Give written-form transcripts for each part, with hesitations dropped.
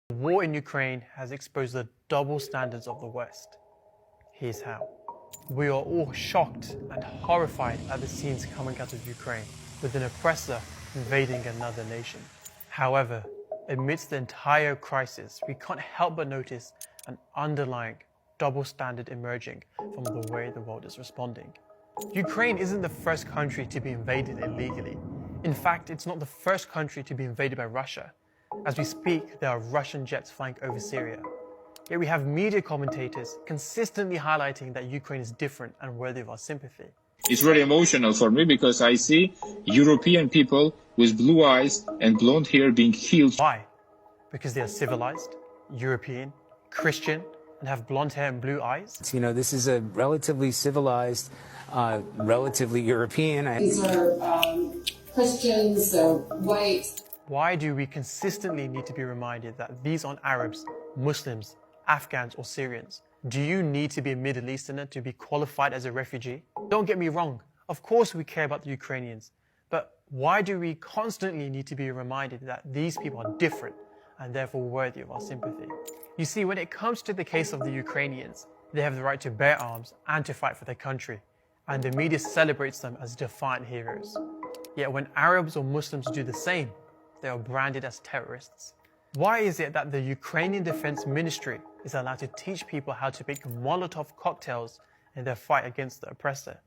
The war in Ukraine has exposed the double standards of the West. Here's how. We are all shocked and horrified at the scenes coming out of Ukraine, with an oppressor invading another nation. However, amidst the entire crisis, we can't help but notice an underlying double standard emerging from the way the world is responding. Ukraine isn't the first country to be invaded illegally. In fact, it's not the first country to be invaded by Russia. As we speak, there are Russian jets flying over Syria. Yet we have media commentators consistently highlighting that Ukraine is different and worthy of our sympathy. It's very emotional for me because I see European people with blue eyes and blonde hair being killed. Why? Because they are civilized, European, Christian, and have blonde hair and blue eyes? You know, this is a relatively civilized, relatively European. These are Christians, they're white. Why do we consistently need to be reminded that these aren't Arabs, Muslims, Afghans, or Syrians? Do you need to be a Middle Easterner to be qualified as a refugee? Don't get me wrong, of course we care about the Ukrainians, but why do we constantly need to be reminded that these people are different and therefore worthy of our sympathy? You see, when it comes to the case of the Ukrainians, they have the right to bear arms and to fight for their country, and the media celebrates them as defiant heroes. Yet when Arabs or Muslims do the same, they are branded as terrorists. Why is it that the Ukrainian Defense Ministry is allowed to teach people how to make Molotov cocktails in their fight against the oppressor,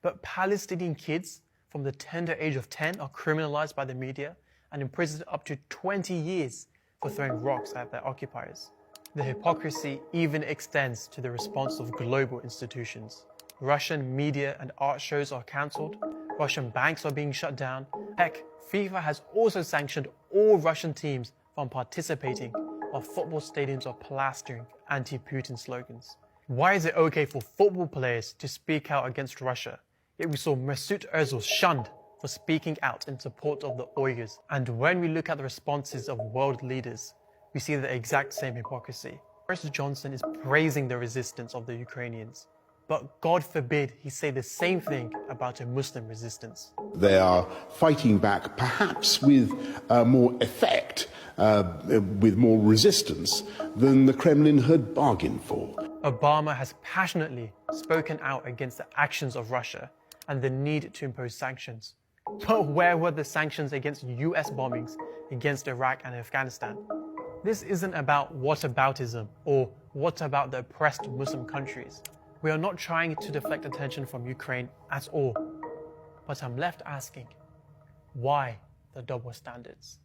but Palestinian kids from the tender age of 10 are criminalized by the media and imprisoned up to 20 years for throwing rocks at their occupiers? The hypocrisy even extends to the response of global institutions. Russian media and art shows are cancelled, Russian banks are being shut down. Heck, FIFA has also sanctioned all Russian teams from participating, while football stadiums are plastering anti-Putin slogans. Why is it okay for football players to speak out against Russia, yet we saw Mesut Ozil shunned for speaking out in support of the Uyghurs? And when we look at the responses of world leaders, we see the exact same hypocrisy. Boris Johnson is praising the resistance of the Ukrainians, but God forbid he say the same thing about a Muslim resistance. They are fighting back, perhaps with more effect, with more resistance than the Kremlin had bargained for. Obama has passionately spoken out against the actions of Russia and the need to impose sanctions. But where were the sanctions against US bombings against Iraq and Afghanistan? This isn't about whataboutism or what about the oppressed Muslim countries. We are not trying to deflect attention from Ukraine at all. But I'm left asking, why the double standards?